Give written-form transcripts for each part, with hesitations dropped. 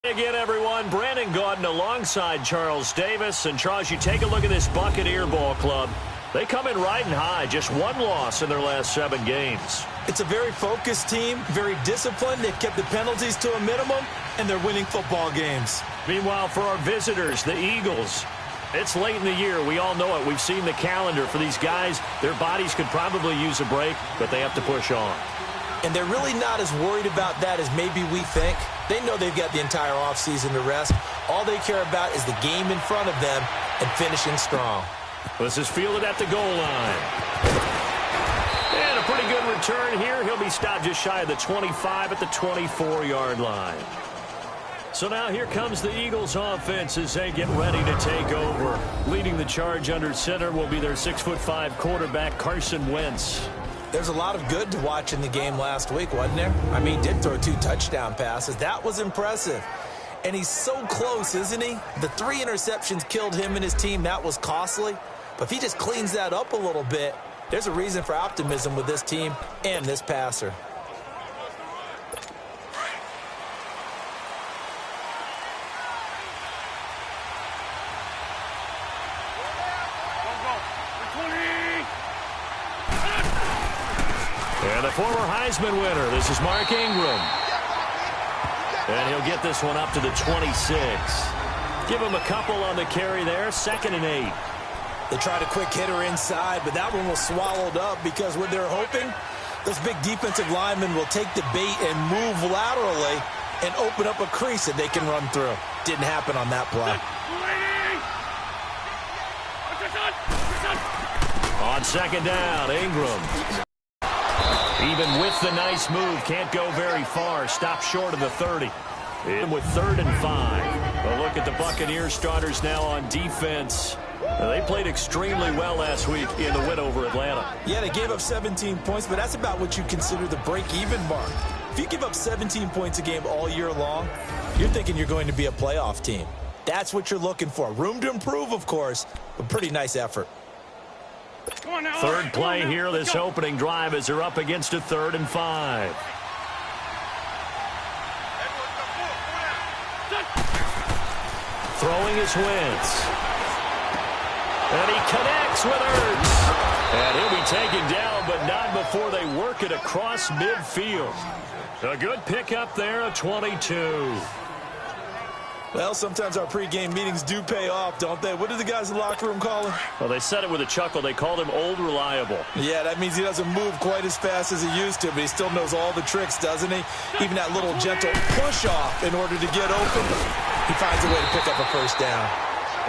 Again, everyone, Brandon Gaudin alongside Charles Davis. And, Charles, you take a look at this Buccaneer ball club. They come in riding high, just one loss in their last 7 games. It's a very focused team, very disciplined. They've kept the penalties to a minimum, and they're winning football games. Meanwhile, for our visitors, the Eagles, it's late in the year. We all know it. We've seen the calendar for these guys. Their bodies could probably use a break, but they have to push on. And they're really not as worried about that as maybe we think. They know they've got the entire offseason to rest. All they care about is the game in front of them and finishing strong. This is fielded at the goal line. And a pretty good return here. He'll be stopped just shy of the 25 at the 24-yard line. So now here comes the Eagles offense as they get ready to take over. Leading the charge under center will be their 6'5" quarterback, Carson Wentz. There's a lot of good to watch in the game last week, wasn't there? I mean, he did throw 2 touchdown passes. That was impressive. And he's so close, isn't he? The 3 interceptions killed him and his team. That was costly. But if he just cleans that up a little bit, there's a reason for optimism with this team and this passer. And the former Heisman winner, this is Mark Ingram. And he'll get this one up to the 26. Give him a couple on the carry there, 2nd and 8. They tried a quick hitter inside, but that one was swallowed up because what they're hoping, those big defensive linemen will take the bait and move laterally and open up a crease that they can run through. Didn't happen on that play. On 2nd down, Ingram. Even with the nice move, can't go very far. Stop short of the 30. In with 3rd and 5. A look at the Buccaneers starters now on defense. They played extremely well last week in the win over Atlanta. Yeah, they gave up 17 points, but that's about what you consider the break-even mark. If you give up 17 points a game all year long, you're thinking you're going to be a playoff team. That's what you're looking for. Room to improve, of course, but pretty nice effort. 3rd play here, this opening drive, as they're up against a 3rd and 5. Throwing his Wentz. And he connects with Ertz. And he'll be taken down, but not before they work it across midfield. A good pickup there, a 22. Well, sometimes our pregame meetings do pay off, don't they? What do the guys in the locker room call him? Well, they said it with a chuckle. They called him Old Reliable. Yeah, that means he doesn't move quite as fast as he used to, but he still knows all the tricks, doesn't he? Even that little gentle push-off in order to get open. He finds a way to pick up a 1st down.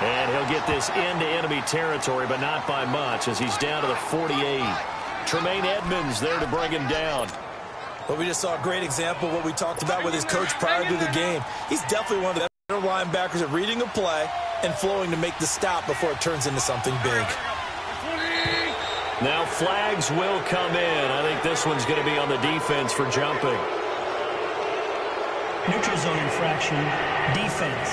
And he'll get this into enemy territory, but not by much, as he's down to the 48. Tremaine Edmonds there to bring him down. Well, we just saw a great example of what we talked about with his coach prior to the game. He's definitely one of the better linebackers at reading a play and flowing to make the stop before it turns into something big. Now flags will come in. I think this one's going to be on the defense for jumping. Neutral zone infraction, defense.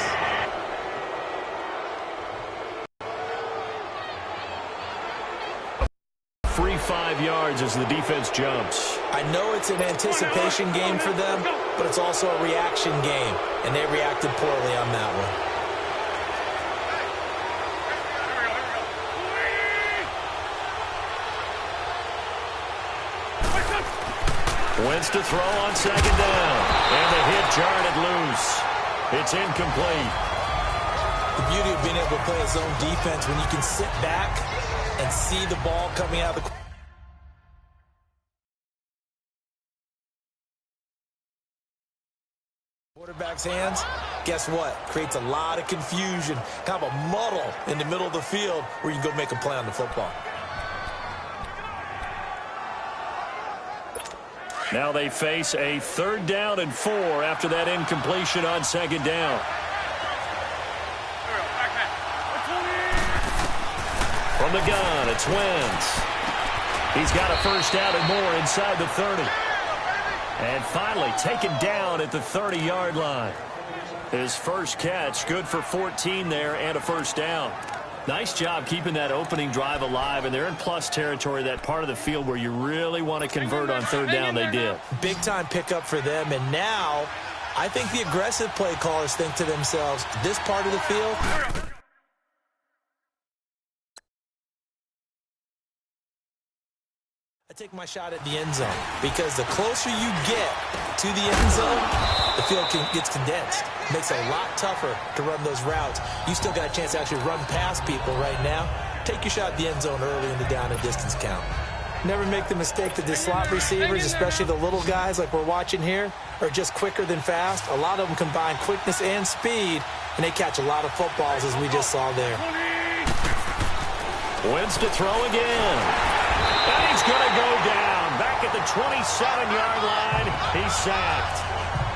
Free 5 yards as the defense jumps. I know it's an anticipation game for them, but it's also a reaction game, and they reacted poorly on that one. Wentz to throw on 2nd down. And the hit jarred it loose. It's incomplete. The beauty of being able to play a zone defense when you can sit back and see the ball coming out of the quarterback's hands. Guess what? Creates a lot of confusion, kind of a muddle in the middle of the field where you can go make a play on the football. Now they face a 3rd down and 4 after that incompletion on 2nd down. From the gun, it's Wentz. He's got a 1st down and more inside the 30. And finally taken down at the 30-yard line. His first catch, good for 14 there and a 1st down. Nice job keeping that opening drive alive, and they're in plus territory, that part of the field where you really want to convert on 3rd down. They did. Big-time pickup for them, and now I think the aggressive play callers think to themselves, this part of the field, I take my shot at the end zone, because the closer you get to the end zone, the field gets condensed. It makes it a lot tougher to run those routes. You still got a chance to actually run past people right now. Take your shot at the end zone early in the down and distance count. Never make the mistake that the slot receivers, especially the little guys like we're watching here, are just quicker than fast. A lot of them combine quickness and speed, and they catch a lot of footballs, as we just saw there. Wins to throw again. And he's going to go down. Back at the 27-yard line, he's sacked.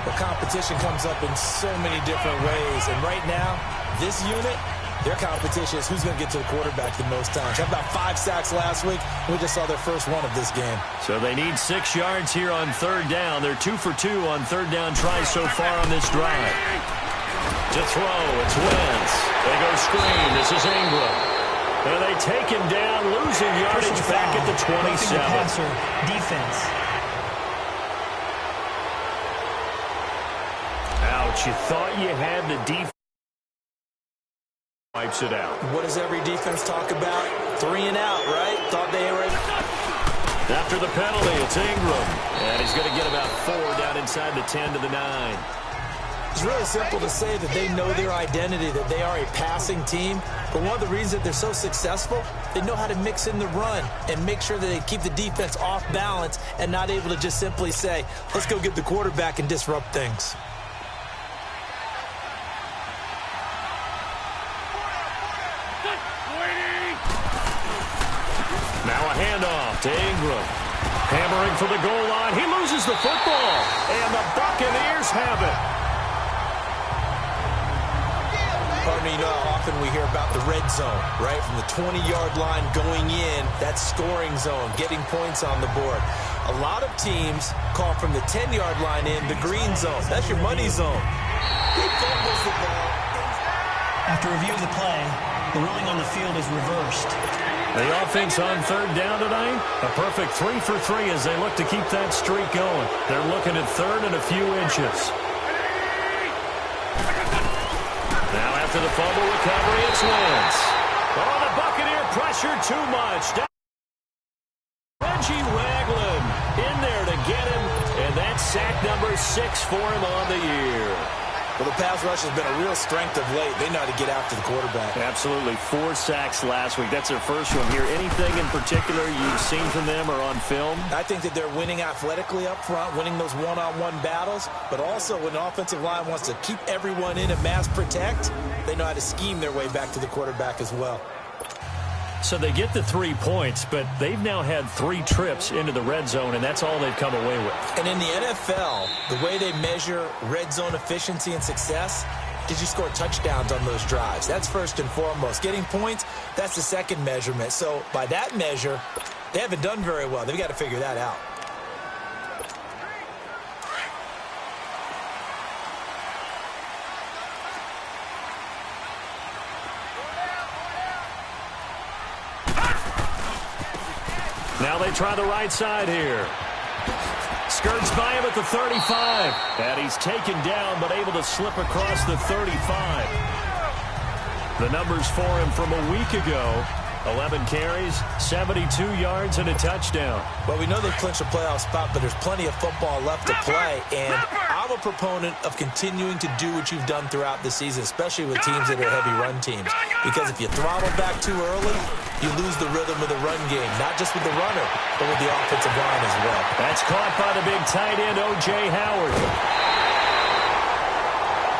The competition comes up in so many different ways. And right now, this unit, their competition is who's going to get to the quarterback the most times. Had about 5 sacks last week. We just saw their first one of this game. So they need 6 yards here on third down. They're 2 for 2 on third down tries so far on this drive. To throw, it's Wentz. They go screen. This is Ingram. And they take him down, losing yardage back at the 27. Passer, defense. Ouch, you thought you had the defense. Wipes it out. What does every defense talk about? 3 and out, right? Thought they were. After the penalty, it's Ingram. And he's going to get about 4 down inside the 10 to the 9. It's really simple to say that they know their identity, that they are a passing team. But one of the reasons that they're so successful, they know how to mix in the run and make sure that they keep the defense off balance and not able to just simply say, let's go get the quarterback and disrupt things. Now a handoff to Ingram. Hammering for the goal line. He loses the football. And the Buccaneers have it. You know how often we hear about the red zone, right? From the 20-yard line going in, that scoring zone, getting points on the board. A lot of teams call from the 10-yard line in the green zone. That's your money zone. After reviewing the play, the ruling on the field is reversed. The offense on third down tonight, a perfect 3 for 3 as they look to keep that streak going. They're looking at third and a few inches. Now after the fumble recovery, it's Wentz. Oh, the Buccaneer pressure too much. Reggie Ragland in there to get him, and that's sack number 6 for him on the year. Well, the pass rush has been a real strength of late. They know how to get after the quarterback. Absolutely. 4 sacks last week. That's their first one here. Anything in particular you've seen from them or on film? I think that they're winning athletically up front, winning those one-on-one battles, but also when the offensive line wants to keep everyone in and mass protect, they know how to scheme their way back to the quarterback as well. So they get the 3 points, but they've now had 3 trips into the red zone, and that's all they've come away with. And in the NFL, the way they measure red zone efficiency and success is you score touchdowns on those drives. That's first and foremost. Getting points, that's the second measurement. So by that measure, they haven't done very well. They've got to figure that out. Now they try the right side here. Skirts by him at the 35. And he's taken down, but able to slip across the 35. The numbers for him from a week ago. 11 carries, 72 yards, and a touchdown. Well, we know they've clinched a playoff spot, but there's plenty of football left to play. And I'm a proponent of continuing to do what you've done throughout the season, especially with teams that are heavy run teams. Because if you throttle back too early, you lose the rhythm of the run game, not just with the runner, but with the offensive line as well. That's caught by the big tight end, O.J. Howard.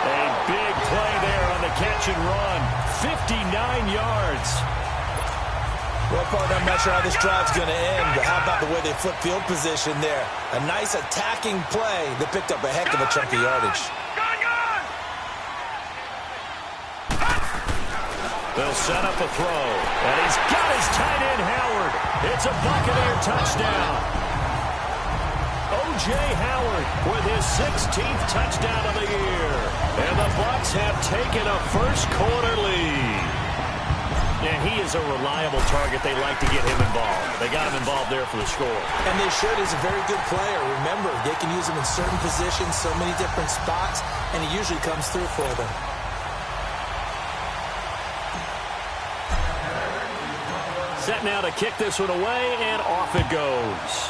A big play there on the catch and run. 59 yards. Well, partner, I'm not sure how this drive's going to end, but how about the way they flip field position there? A nice attacking play that picked up a heck of a chunk of yardage. They'll set up a throw, and he's got his tight end, Howard. It's a Buccaneer touchdown. O.J. Howard with his 16th touchdown of the year. And the Bucs have taken a first-quarter lead. And he is a reliable target. They like to get him involved. They got him involved there for the score. And they should. He's a very good player. Remember, they can use him in certain positions, so many different spots, and he usually comes through for them. Set now to kick this one away, and off it goes.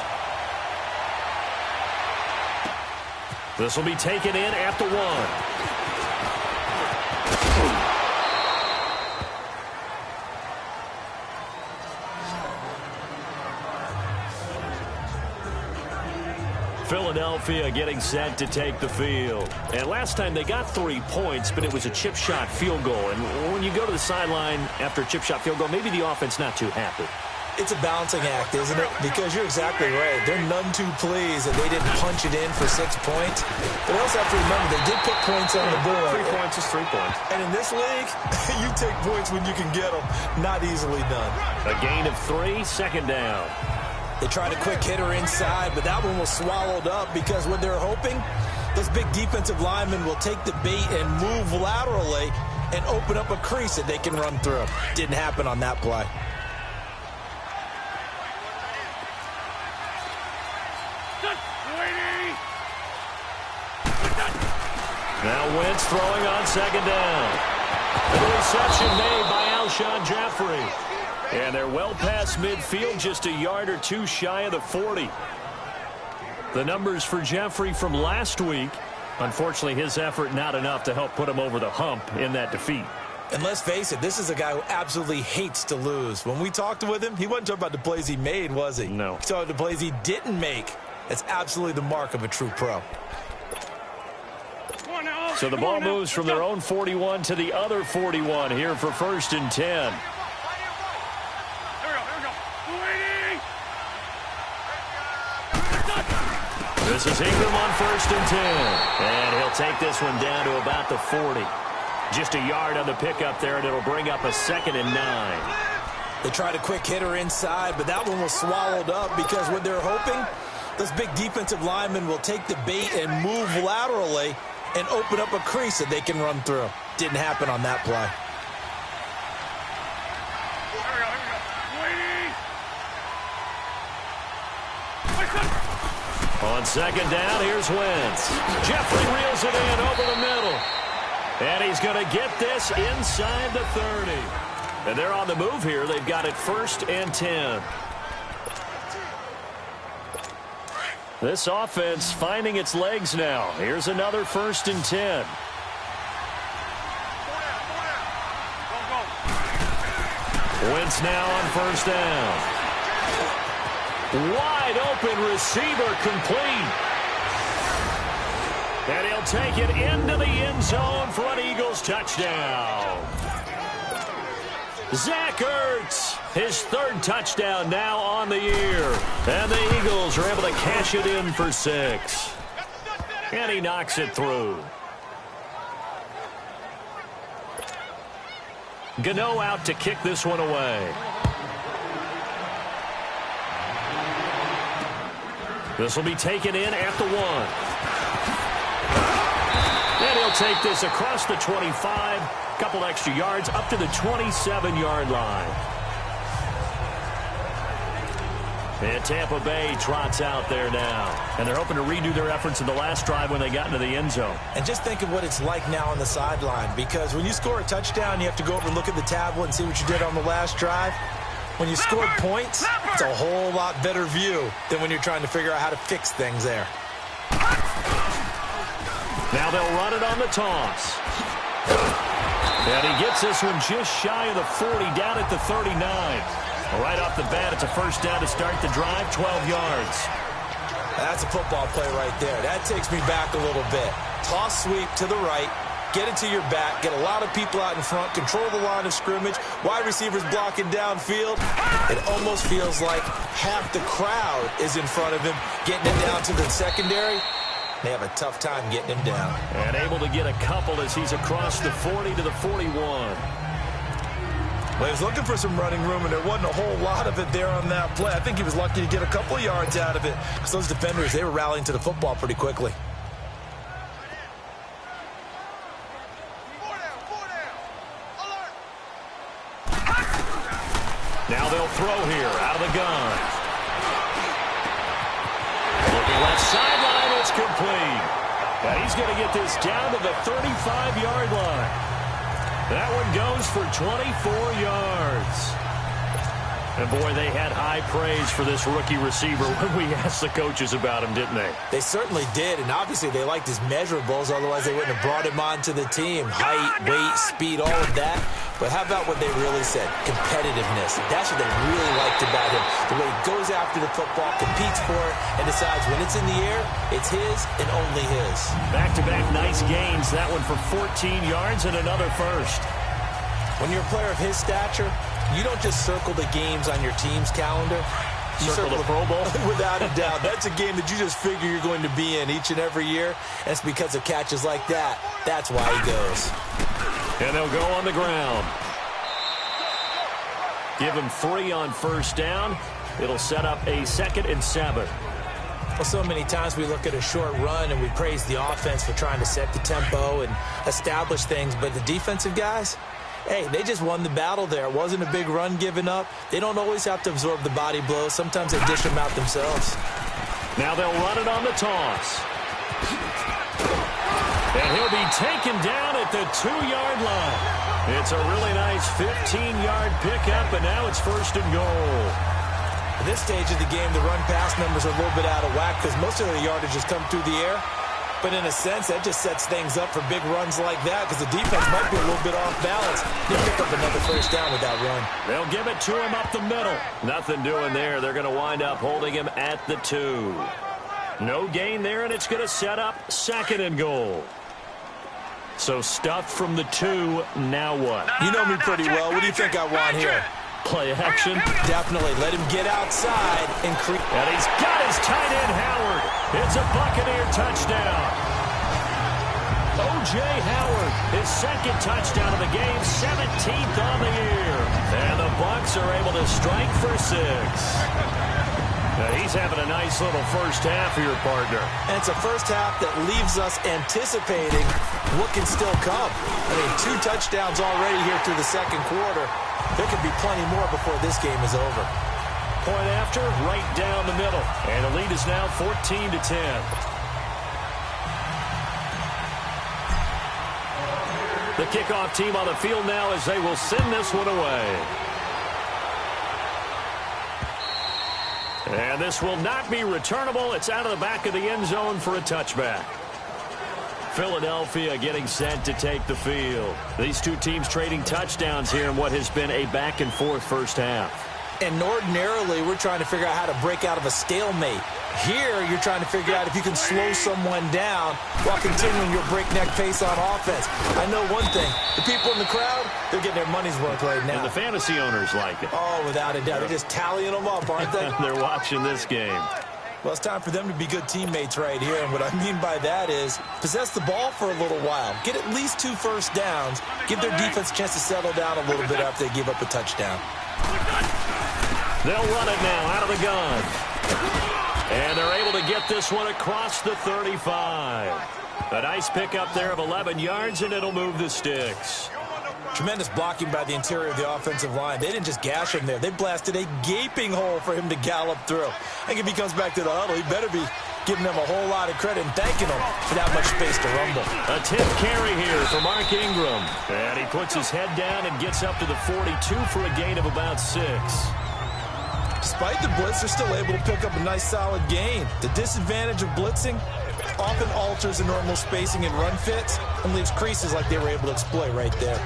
This will be taken in at the 1. Philadelphia getting set to take the field. And last time they got 3 points, but it was a chip shot field goal. And when you go to the sideline after a chip shot field goal, maybe the offense not too happy. It's a balancing act, isn't it? Because you're exactly right. They're none too pleased that they didn't punch it in for 6 points. But they also have to remember they did put points on the board. 3 points is 3 points. And in this league, you take points when you can get them. Not easily done. A gain of 3, second down. They tried a quick hitter inside, but that one was swallowed up because what they're hoping, those big defensive linemen will take the bait and move laterally and open up a crease that they can run through. Didn't happen on that play. Now Wentz throwing on second down. The reception made by Alshon Jeffrey. And they're well past midfield, just a yard or 2 shy of the 40. The numbers for Jeffrey from last week. Unfortunately, his effort not enough to help put him over the hump in that defeat. And let's face it, this is a guy who absolutely hates to lose. When we talked with him, he wasn't talking about the plays he made, was he? No. He talked about the plays he didn't make. That's absolutely the mark of a true pro. So the ball moves from their own 41 to the other 41 here for 1st and 10. This is Ingram on 1st and 10. And he'll take this one down to about the 40. Just a yard on the pickup there, and it'll bring up a 2nd and 9. They tried a quick hitter inside, but that one was swallowed up because what they're hoping, those big defensive linemen will take the bait and move laterally and open up a crease that they can run through. Didn't happen on that play. On second down, here's Wentz. Jeffrey reels it in over the middle. And he's going to get this inside the 30. And they're on the move here. They've got it 1st and 10. This offense finding its legs now. Here's another 1st and 10. Wentz now on 1st down. Wide open receiver complete. And he'll take it into the end zone for an Eagles touchdown. Zach Ertz, his 3rd touchdown now on the year. And the Eagles are able to cash it in for 6. And he knocks it through. Gano out to kick this one away. This will be taken in at the 1. And he'll take this across the 25. Couple extra yards up to the 27-yard line. And Tampa Bay trots out there now. And they're hoping to redo their efforts in the last drive when they got into the end zone. And just think of what it's like now on the sideline. Because when you score a touchdown, you have to go over and look at the tablet and see what you did on the last drive. When you scored points, it's a whole lot better view than when you're trying to figure out how to fix things there. Now they'll run it on the toss. And he gets this one just shy of the 40, down at the 39. Right off the bat, it's a 1st down to start the drive, 12 yards. That's a football play right there. That takes me back a little bit. Toss sweep to the right. Get it to your back, get a lot of people out in front, control the line of scrimmage, wide receivers blocking downfield. It almost feels like half the crowd is in front of him, getting it down to the secondary. They have a tough time getting him down. And able to get a couple as he's across the 40 to the 41. Well, he was looking for some running room, and there wasn't a whole lot of it there on that play. I think he was lucky to get a couple of yards out of it, because those defenders, they were rallying to the football pretty quickly. Now they'll throw here out of the gun. Looking left sideline, it's complete. And he's going to get this down to the 35-yard line. That one goes for 24 yards. And, boy, they had high praise for this rookie receiver when we asked the coaches about him, didn't they? They certainly did, and obviously they liked his measurables, otherwise they wouldn't have brought him onto the team. Height, weight, speed, all of that. But how about what they really said? Competitiveness. That's what they really liked about him. The way he goes after the football, competes for it, and decides when it's in the air, it's his and only his. Back-to-back nice gains. That one for 14 yards and another first. When you're a player of his stature, you don't just circle the games on your team's calendar. You circle the Pro Bowl? Without a doubt. That's a game that you just figure you're going to be in each and every year. And it's because of catches like that. That's why he goes. And they'll go on the ground. Give him 3 on first down. It'll set up a 2nd and 7. Well, so many times we look at a short run and we praise the offense for trying to set the tempo and establish things. But the defensive guys, hey, they just won the battle there. It wasn't a big run given up. They don't always have to absorb the body blows. Sometimes they dish them out themselves. Now they'll run it on the toss. And he'll be taken down at the 2-yard line. It's a really nice 15-yard pickup, and now it's 1st and goal. At this stage of the game, the run-pass numbers are a little bit out of whack because most of the yardage has come through the air. But in a sense, that just sets things up for big runs like that because the defense might be a little bit off balance. They pick up another first down with that run. They'll give it to him up the middle. Nothing doing there. They're going to wind up holding him at the 2. No gain there, and it's going to set up 2nd and goal. So stuffed from the 2, now what? You know me pretty well. What do you think I want here? Play action? Definitely. Let him get outside and creep. And he's got his tight end, Howard. It's a Buccaneer touchdown. O.J. Howard, his 2nd touchdown of the game, 17th on the year. And the Bucs are able to strike for 6. Now he's having a nice little first half here, partner. And it's a first half that leaves us anticipating what can still come. I mean, 2 touchdowns already here through the 2nd quarter. There could be plenty more before this game is over. Point after, right down the middle. And the lead is now 14-10. The kickoff team on the field now as they will send this one away. And this will not be returnable. It's out of the back of the end zone for a touchback. Philadelphia getting set to take the field. These two teams trading touchdowns here in what has been a back-and-forth first half. And ordinarily, we're trying to figure out how to break out of a stalemate. Here, you're trying to figure out if you can slow someone down while continuing your breakneck pace on offense. I know one thing. The people in the crowd, they're getting their money's worth right now. And the fantasy owners like it. Oh, without a doubt. They're just tallying them up, aren't they? They're watching this game. Well, it's time for them to be good teammates right here. And what I mean by that is possess the ball for a little while. Get at least 2 first downs. Give their defense a chance to settle down a little bit after they give up a touchdown. They'll run it now out of the gun. And they're able to get this one across the 35. A nice pickup there of 11 yards, and it'll move the sticks. Tremendous blocking by the interior of the offensive line. They didn't just gash him there. They blasted a gaping hole for him to gallop through. I think if he comes back to the huddle, he better be giving them a whole lot of credit and thanking them for that much space to rumble. A 10th carry here for Mark Ingram. And he puts his head down and gets up to the 42 for a gain of about 6. Despite the blitz, they're still able to pick up a nice solid gain. The disadvantage of blitzing often alters the normal spacing and run fits and leaves creases like they were able to exploit right there.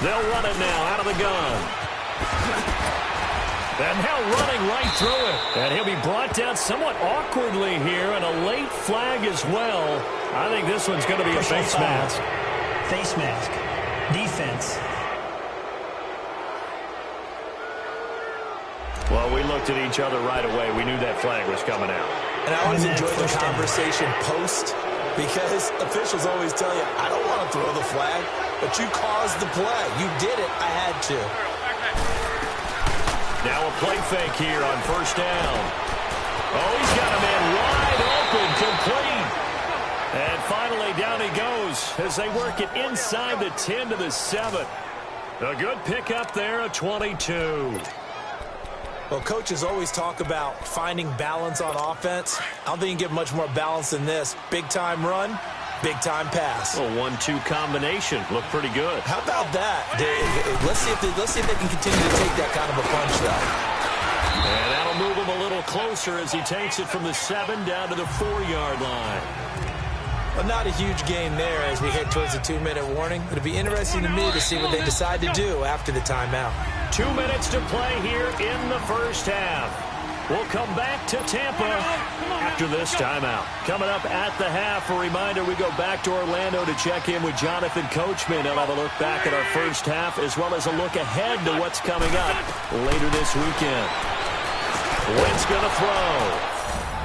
They'll run it now out of the gun. And now running right through it. And he'll be brought down somewhat awkwardly here, and a late flag as well. I think this one's going to be a face mask. Face mask. Defense. Well, we looked at each other right away. We knew that flag was coming out. And I always enjoy the conversation post, because officials always tell you, I don't want to throw the flag, but you caused the play. You did it. I had to. Now a play fake here on first down. Oh, he's got a man wide open, complete. And finally, down he goes as they work it inside the 10 to the 7. A good pickup there, a 22. Well, coaches always talk about finding balance on offense. I don't think you can get much more balance than this. Big-time run, big-time pass. A 1-2 combination. Looked pretty good. How about that? Let's see if they can continue to take that kind of a punch, though. And that'll move him a little closer as he takes it from the 7 down to the 4-yard line. Well, not a huge gain there as we head towards the 2-minute warning. It'll be interesting to me to see what they decide to do after the timeout. 2 minutes to play here in the first half. We'll come back to Tampa after this timeout. Coming up at the half, a reminder, we go back to Orlando to check in with Jonathan Coachman. He'll have a look back at our first half as well as a look ahead to what's coming up later this weekend. Wentz going to throw.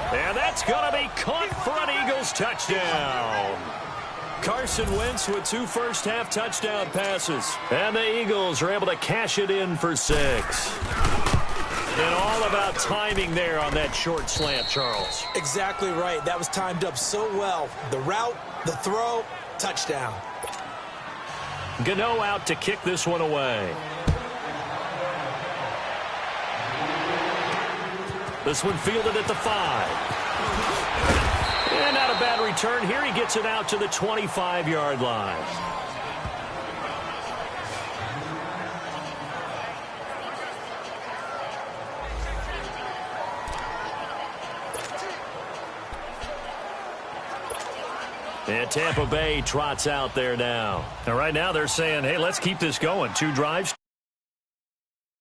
And that's going to be caught for an Eagles touchdown. Carson Wentz with 2 first-half touchdown passes. And the Eagles are able to cash it in for 6. And all about timing there on that short slant, Charles. Exactly right. That was timed up so well. The route, the throw, touchdown. Gano out to kick this one away. This one fielded at the 5. And not a bad return here. He gets it out to the 25-yard line. And Tampa Bay trots out there now. And right now they're saying, hey, let's keep this going. 2 drives.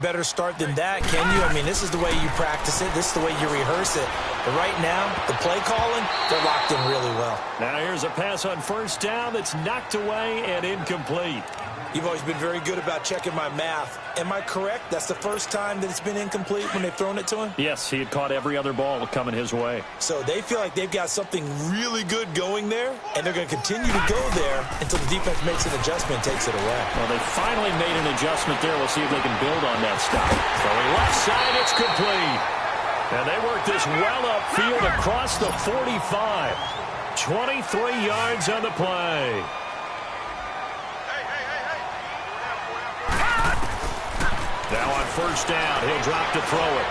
Better start than that, can you? I mean, this is the way you practice it. This is the way you rehearse it. But right now, the play calling, they're locked in really well. Now here's a pass on first down that's knocked away and incomplete. You've always been very good about checking my math. Am I correct? That's the first time that it's been incomplete when they've thrown it to him? Yes, he had caught every other ball coming his way. So they feel like they've got something really good going there, and they're going to continue to go there until the defense makes an adjustment and takes it away. Well, they finally made an adjustment there. We'll see if they can build on that stop. Throwing left side, it's complete. And they work this well upfield across the 45. 23 yards on the play. Now on first down, he'll drop to throw it.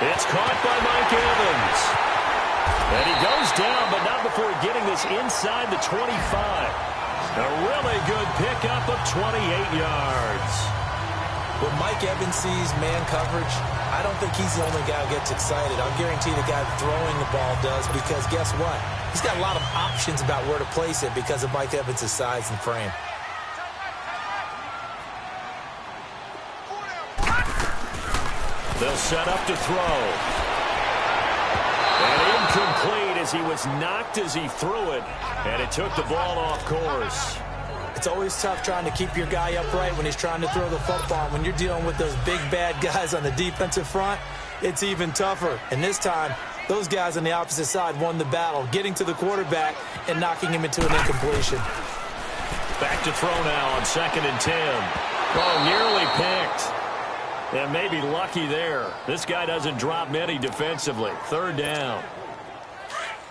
It's caught by Mike Evans. And he goes down, but not before getting this inside the 25. A really good pickup of 28 yards. When Mike Evans sees man coverage, I don't think he's the only guy who gets excited. I'll guarantee the guy throwing the ball does, because guess what? He's got a lot of options about where to place it because of Mike Evans' size and frame. They'll set up to throw. And incomplete as he was knocked as he threw it. And it took the ball off course. It's always tough trying to keep your guy upright when he's trying to throw the football. When you're dealing with those big, bad guys on the defensive front, it's even tougher. And this time, those guys on the opposite side won the battle, getting to the quarterback and knocking him into an incompletion. Back to throw now on 2nd and 10. Oh, nearly picked. And maybe lucky there. This guy doesn't drop many defensively. 3rd down.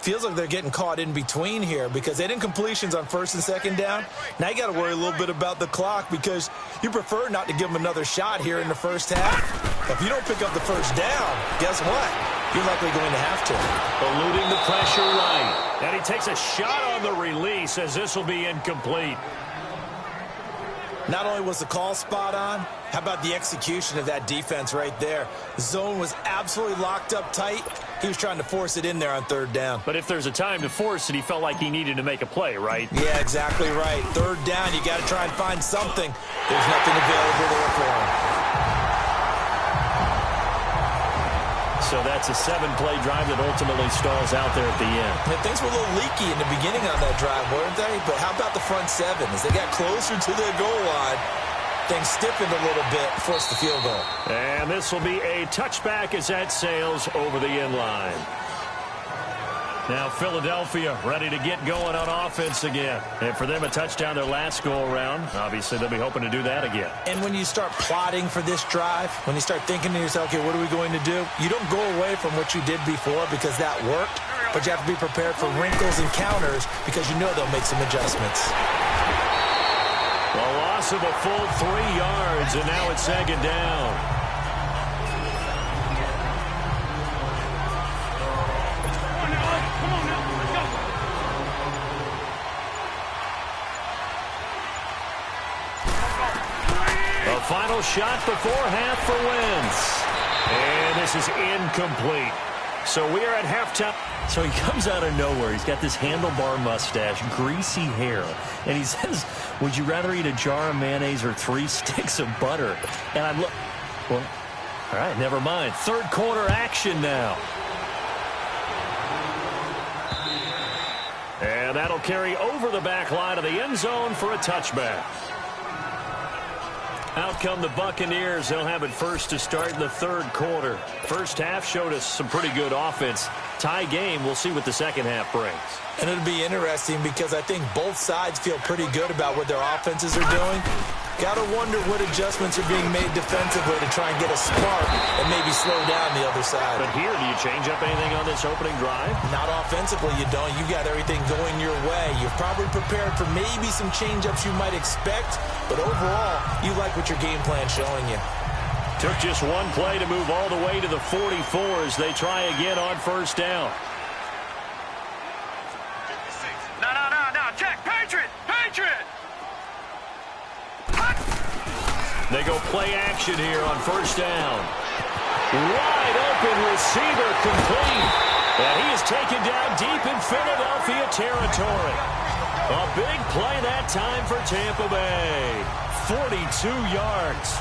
Feels like they're getting caught in between here because they had incompletions on 1st and 2nd down. Now you got to worry a little bit about the clock because you prefer not to give them another shot here in the first half. If you don't pick up the first down, guess what? You're likely going to have to. Eluding the pressure right. And he takes a shot on the release as this will be incomplete. Not only was the call spot on, how about the execution of that defense right there? The zone was absolutely locked up tight. He was trying to force it in there on 3rd down. But if there's a time to force it, he felt like he needed to make a play, right? Yeah, exactly right. 3rd down, you got to try and find something. There's nothing available there for him. So that's a 7-play drive that ultimately stalls out there at the end. And things were a little leaky in the beginning on that drive, weren't they? But how about the front 7? As they got closer to their goal line, things stiffened a little bit, forced the field goal. And this will be a touchback as that sails over the end line. Now Philadelphia ready to get going on offense again. And for them, a touchdown their last go-around. Obviously, they'll be hoping to do that again. And when you start plotting for this drive, when you start thinking to yourself, okay, what are we going to do? You don't go away from what you did before because that worked, but you have to be prepared for wrinkles and counters because you know they'll make some adjustments. A loss of a full 3 yards, and now it's second down. Final shot before half for Wentz. And this is incomplete. So we are at halftime. So he comes out of nowhere. He's got this handlebar mustache, greasy hair. And he says, would you rather eat a jar of mayonnaise or 3 sticks of butter? And I'm well, all right, never mind. Third quarter action now. And that'll carry over the back line of the end zone for a touchback. Out come the Buccaneers. They'll have it first to start in the third quarter. First half showed us some pretty good offense. Tie game. We'll see what the second half brings. And it'll be interesting because I think both sides feel pretty good about what their offenses are doing. Got to wonder what adjustments are being made defensively to try and get a spark and maybe slow down the other side. But here, do you change up anything on this opening drive? Not offensively, you don't. You got everything going your way. You're probably prepared for maybe some change-ups you might expect, but overall, you like what your game plan's showing you. Took just one play to move all the way to the 44 as they try again on first down. No. Check. Patriot. They go play action here on first down. Wide open receiver complete. And he is taken down deep in Philadelphia territory. A big play that time for Tampa Bay. 42 yards.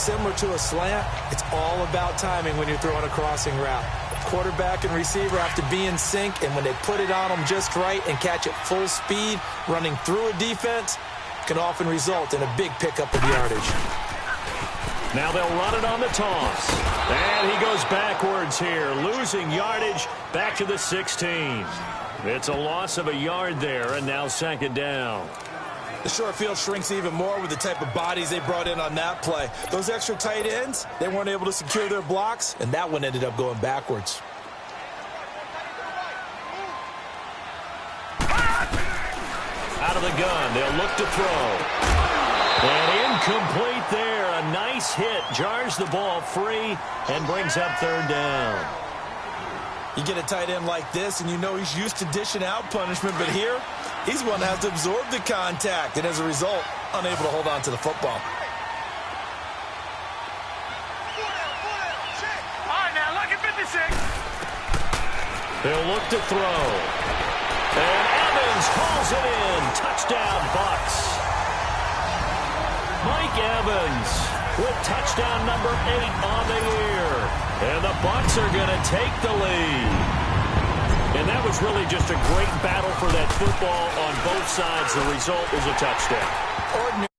Similar to a slant, it's all about timing when you're throwing a crossing route. Quarterback and receiver have to be in sync, and when they put it on them just right and catch it full speed, running through a defense can often result in a big pickup of yardage. Now they'll run it on the toss. And he goes backwards here, losing yardage back to the 16. It's a loss of a yard there, and now second down. The short field shrinks even more with the type of bodies they brought in on that play. Those extra tight ends, they weren't able to secure their blocks, and that one ended up going backwards. Out of the gun, they'll look to throw. And incomplete there. A nice hit. Jars the ball free and brings up third down. You get a tight end like this, and you know he's used to dishing out punishment, but here, he's one that has to absorb the contact, and as a result, unable to hold on to the football. All right, now, look at 56. They'll look to throw. And Evans calls it in. Touchdown, Bucs. Mike Evans with touchdown number 8 on the year. And the Bucs are going to take the lead. And that was really just a great battle for that football on both sides. The result is a touchdown. Ordinary,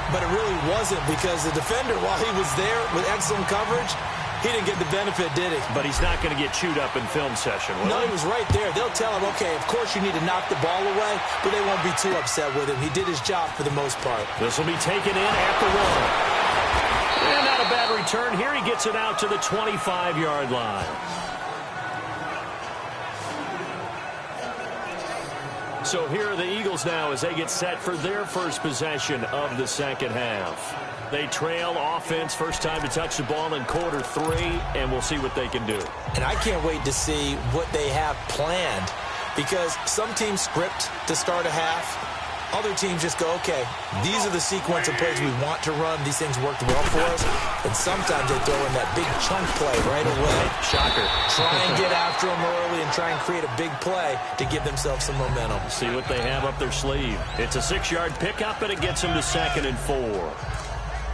but it really wasn't because the defender, while he was there with excellent coverage, he didn't get the benefit, did he? But he's not going to get chewed up in film session, will No, he? he was right there. They'll tell him, okay, of course you need to knock the ball away, but they won't be too upset with him. He did his job for the most part. This will be taken in at the 1. And not a bad return here. He gets it out to the 25-yard line. So here are the Eagles now as they get set for their first possession of the second half. They trail offense, first time to touch the ball in quarter 3, and we'll see what they can do. And I can't wait to see what they have planned because some teams script to start a half. Other teams just go, okay, these are the sequence of plays we want to run. These things worked well for us. And sometimes they throw in that big chunk play right away. Shocker. Try and get after them early and try and create a big play to give themselves some momentum. See what they have up their sleeve. It's a 6-yard pickup, and it gets them to 2nd and 4.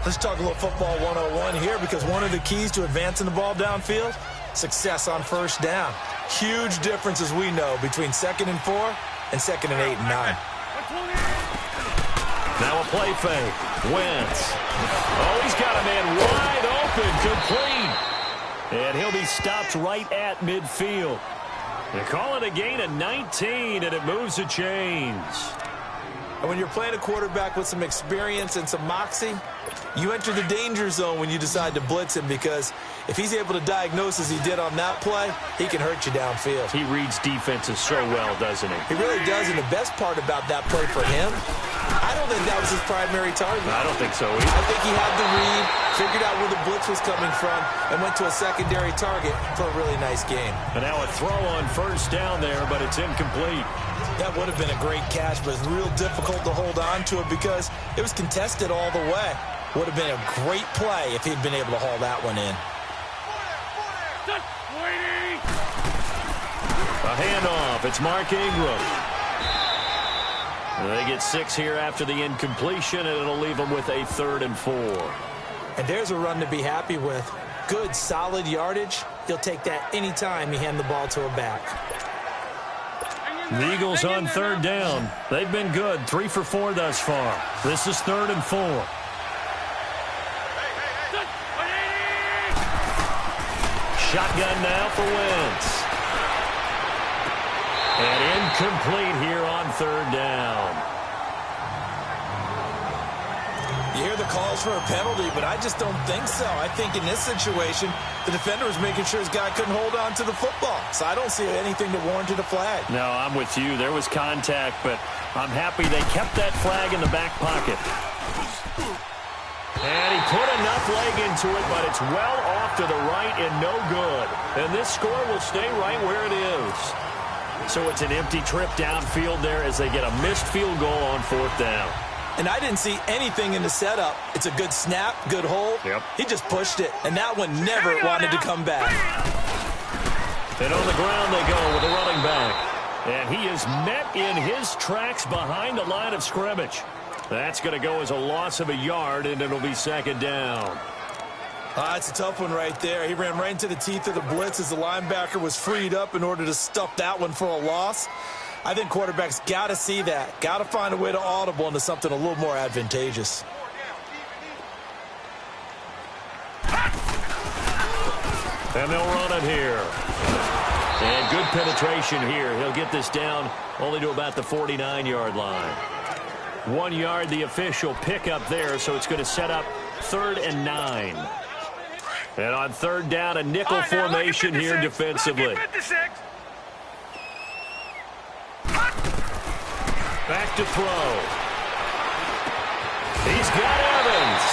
Let's talk a little football 101 here because one of the keys to advancing the ball downfield, success on first down. Huge difference, as we know, between 2nd and 4 and 2nd and 8 and 9. Now a play fake. Wentz. Oh, he's got a man wide open. Complete. And he'll be stopped right at midfield. They call it a gain of 19, and it moves the chains. And when you're playing a quarterback with some experience and some moxie, you enter the danger zone when you decide to blitz him, because if he's able to diagnose as he did on that play, he can hurt you downfield. He reads defenses so well, doesn't he? He really does, and the best part about that play for him, I don't think that was his primary target. I don't think so either. I think he had the read, figured out where the blitz was coming from, and went to a secondary target for a really nice game. And now a throw on first down there, but it's incomplete. That would have been a great catch, but it's real difficult to hold on to it because it was contested all the way. Would have been a great play if he'd been able to haul that one in. A handoff. It's Mark Ingram. They get 6 here after the incompletion, and it'll leave them with a 3rd and 4. And there's a run to be happy with. Good, solid yardage. He'll take that any time he hand the ball to a back. The Eagles on 3rd down. They've been good, 3 for 4 thus far. This is 3rd and 4. Shotgun now for Wentz. And incomplete here on 3rd down. You hear the calls for a penalty, but I just don't think so. I think in this situation, the defender was making sure his guy couldn't hold on to the football. So I don't see anything that warranted a flag. No, I'm with you. There was contact, but I'm happy they kept that flag in the back pocket. And he put enough leg into it, but it's well off to the right and no good. And this score will stay right where it is. So it's an empty trip downfield there as they get a missed field goal on 4th down. And I didn't see anything in the setup. It's a good snap, good hold. Yep. He just pushed it, and that one never wanted to come back. And on the ground they go with a running back. And he is met in his tracks behind the line of scrimmage. That's going to go as a loss of a yard, and it'll be 2nd down. It's a tough one right there. He ran right into the teeth of the blitz as the linebacker was freed up in order to stuff that one for a loss. I think quarterbacks got to see that. Got to find a way to audible into something a little more advantageous. And they'll run it here. And good penetration here. He'll get this down only to about the 49-yard line. 1 yard, the official pickup there, so it's going to set up 3rd and 9. And on 3rd down, a nickel formation here defensively. Back to throw. He's got Evans.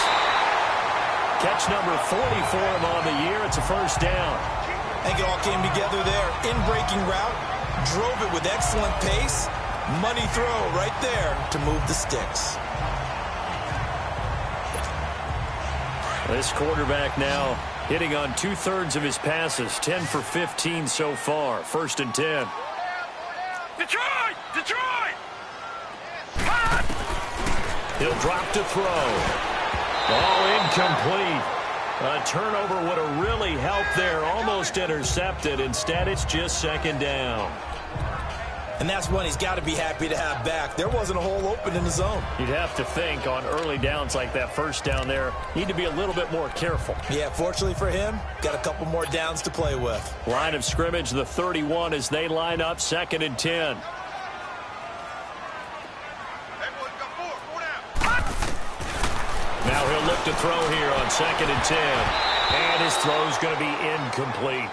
Catch number 40 for him on the year. It's a 1st down. I think it all came together there. In-breaking route, drove it with excellent pace. Money throw right there to move the sticks. This quarterback now hitting on 2/3 of his passes, 10 for 15 so far. 1st and 10. Detroit! Detroit! He'll drop to throw. Ball incomplete. A turnover would have really helped there. Almost intercepted. Instead, it's just 2nd down. And that's one he's got to be happy to have back. There wasn't a hole open in the zone. You'd have to think on early downs like that 1st down there, need to be a little bit more careful. Yeah, fortunately for him, got a couple more downs to play with. Line of scrimmage, the 31 as they line up, 2nd and 10. Now he'll look to throw here on 2nd and 10. And his throw's going to be incomplete.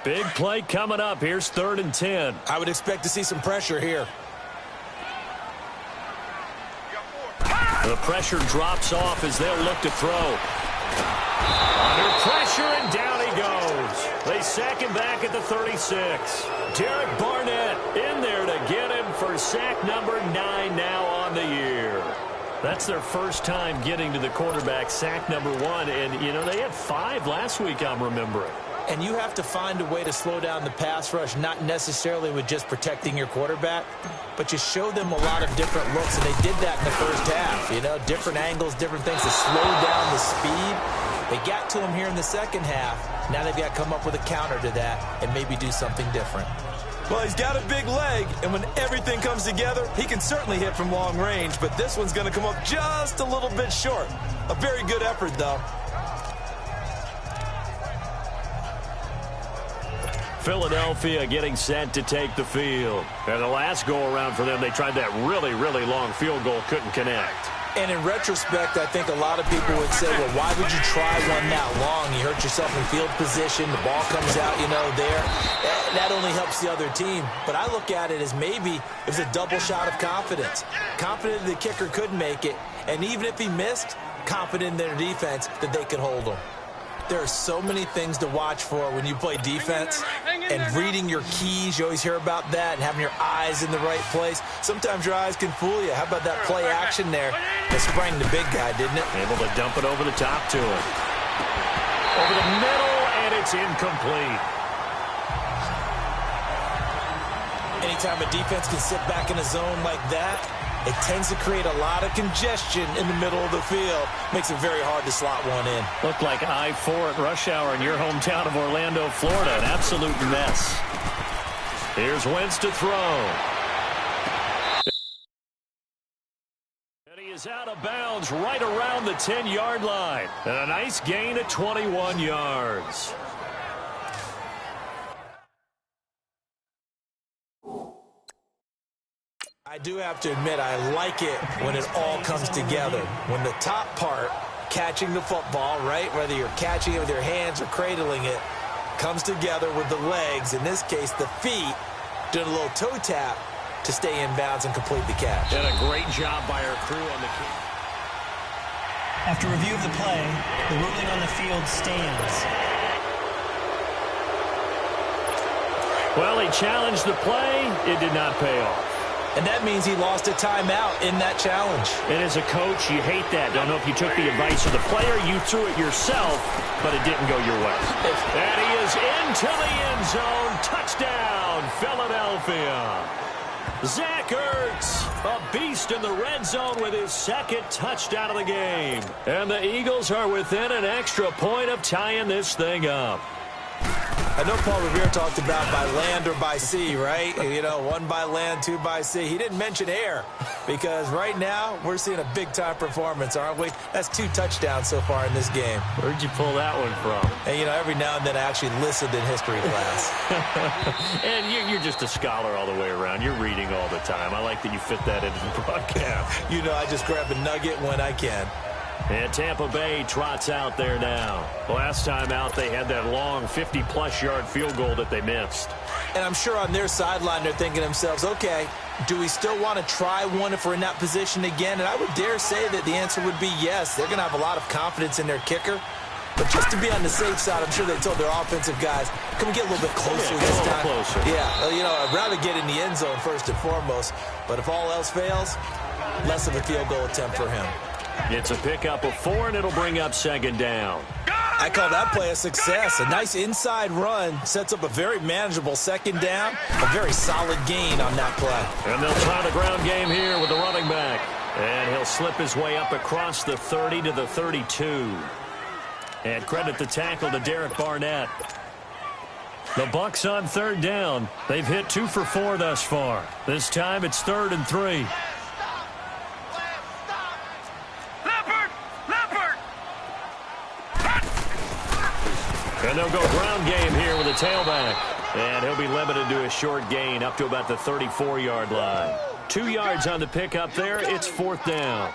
Big play coming up. Here's 3rd and 10. I would expect to see some pressure here. The pressure drops off as they'll look to throw. Under pressure, and down he goes. They sack him back at the 36. Derek Barnett in there to get him for sack number 9 now on the year. That's their first time getting to the quarterback, sack number 1. And, you know, they had 5 last week, I'm remembering. And you have to find a way to slow down the pass rush, not necessarily with just protecting your quarterback, but you show them a lot of different looks, and they did that in the first half. You know, different angles, different things to slow down the speed. They got to him here in the second half. Now they've got to come up with a counter to that and maybe do something different. Well, he's got a big leg, and when everything comes together, he can certainly hit from long range, but this one's going to come up just a little bit short. A very good effort, though. Philadelphia getting set to take the field. And the last go-around for them, they tried that really, really long field goal, couldn't connect. And in retrospect, I think a lot of people would say, well, why would you try one that long? You hurt yourself in field position. The ball comes out, you know, there. That only helps the other team. But I look at it as maybe it was a double shot of confidence. Confident the kicker could make it. And even if he missed, confident in their defense that they could hold him. There are so many things to watch for when you play defense, and reading your keys, you always hear about that, and having your eyes in the right place. Sometimes your eyes can fool you. How about that play action there that sprang the big guy, didn't it? Able to dump it over the top to him. Over the middle, and it's incomplete. Anytime a defense can sit back in a zone like that, it tends to create a lot of congestion in the middle of the field. Makes it very hard to slot one in. Looked like I-4 at rush hour in your hometown of Orlando, Florida. An absolute mess. Here's Wentz to throw. And he is out of bounds right around the 10-yard line. And a nice gain of 21 yards. I do have to admit, I like it when it all comes together. When the top part, catching the football, right, whether you're catching it with your hands or cradling it, comes together with the legs, in this case the feet, doing a little toe tap to stay in bounds and complete the catch. And a great job by our crew on the kick. After review of the play, the ruling on the field stands. Well, he challenged the play. It did not pay off. And that means he lost a timeout in that challenge. And as a coach, you hate that. Don't know if you took the advice of the player, you threw it yourself, but it didn't go your way. And he is into the end zone. Touchdown, Philadelphia. Zach Ertz, a beast in the red zone with his second touchdown of the game. And the Eagles are within an extra point of tying this thing up. I know Paul Revere talked about by land or by sea, right? You know, one by land, two by sea. He didn't mention air because right now we're seeing a big-time performance, aren't we? That's 2 touchdowns so far in this game. Where'd you pull that one from? And, you know, every now and then I actually listened in history class. And you're just a scholar all the way around. You're reading all the time. I like that you fit that into the broadcast. You know, I just grab a nugget when I can. And Tampa Bay trots out there now. Last time out, they had that long 50-plus yard field goal that they missed. And I'm sure on their sideline, they're thinking to themselves, okay, do we still want to try one if we're in that position again? And I would dare say that the answer would be yes. They're going to have a lot of confidence in their kicker. But just to be on the safe side, I'm sure they told their offensive guys, can we get a little bit closer this time? Closer. Yeah, you know, I'd rather get in the end zone first and foremost. But if all else fails, less of a field goal attempt for him. It's a pickup of 4, and it'll bring up second down. I call that play a success. A nice inside run sets up a very manageable second down. A very solid gain on that play. And they'll try the ground game here with the running back. And he'll slip his way up across the 30 to the 32. And credit the tackle to Derek Barnett. The Bucs on third down. They've hit 2 for 4 thus far. This time it's 3rd and 3. And they'll go ground game here with a tailback. And he'll be limited to a short gain up to about the 34-yard line. 2 yards on the pickup there. It's 4th down.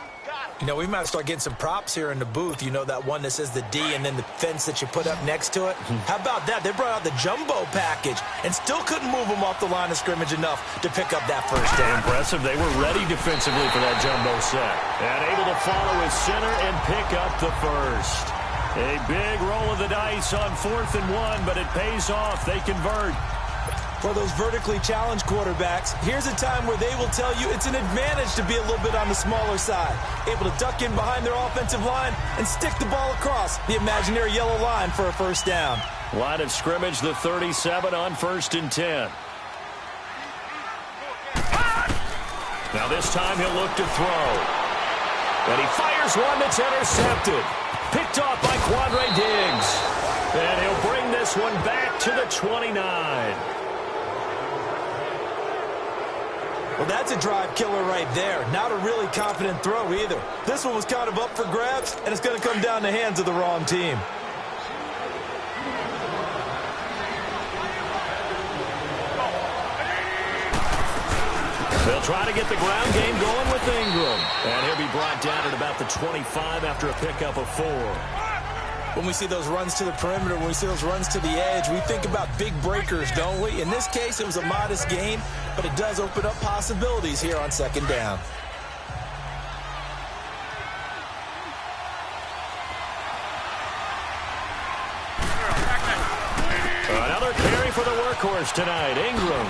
You know, we might start getting some props here in the booth. You know, that one that says the D and then the fence that you put up next to it. How about that? They brought out the jumbo package and still couldn't move them off the line of scrimmage enough to pick up that first down. Impressive. They were ready defensively for that jumbo set. And able to follow his center and pick up the first. A big roll of the dice on 4th and 1, but it pays off. They convert. For those vertically challenged quarterbacks, here's a time where they will tell you it's an advantage to be a little bit on the smaller side. Able to duck in behind their offensive line and stick the ball across the imaginary yellow line for a first down. Line of scrimmage, the 37 on 1st and 10. Now this time he'll look to throw. And he fires one that's intercepted. Picked off by Quandre Diggs. And he'll bring this one back to the 29. Well, that's a drive killer right there. Not a really confident throw either. This one was kind of up for grabs, and it's going to come down the hands of the wrong team. They'll try to get the ground game going with Ingram. And he'll be brought down at about the 25 after a pickup of 4. When we see those runs to the perimeter, when we see those runs to the edge, we think about big breakers, don't we? In this case, it was a modest gain, but it does open up possibilities here on 2nd down. Another carry for the workhorse tonight, Ingram.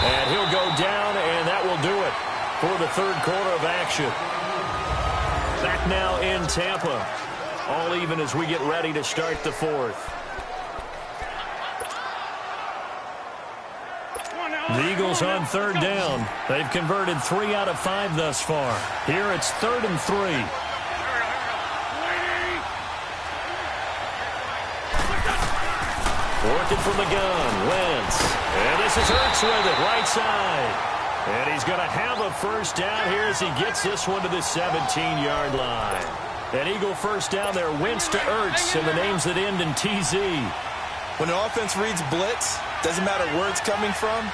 And he'll go down, and that will do it for the 3rd quarter of action. Back now in Tampa. All even as we get ready to start the 4th. The Eagles on 3rd down. They've converted 3 out of 5 thus far. Here it's 3rd and 3. Working from the gun, Wentz. And this is Hurts with it, right side. And he's going to have a first down here as he gets this one to the 17-yard line. An Eagle first down there, Wentz to Ertz, and the names that end in TZ. When an offense reads blitz, doesn't matter where it's coming from,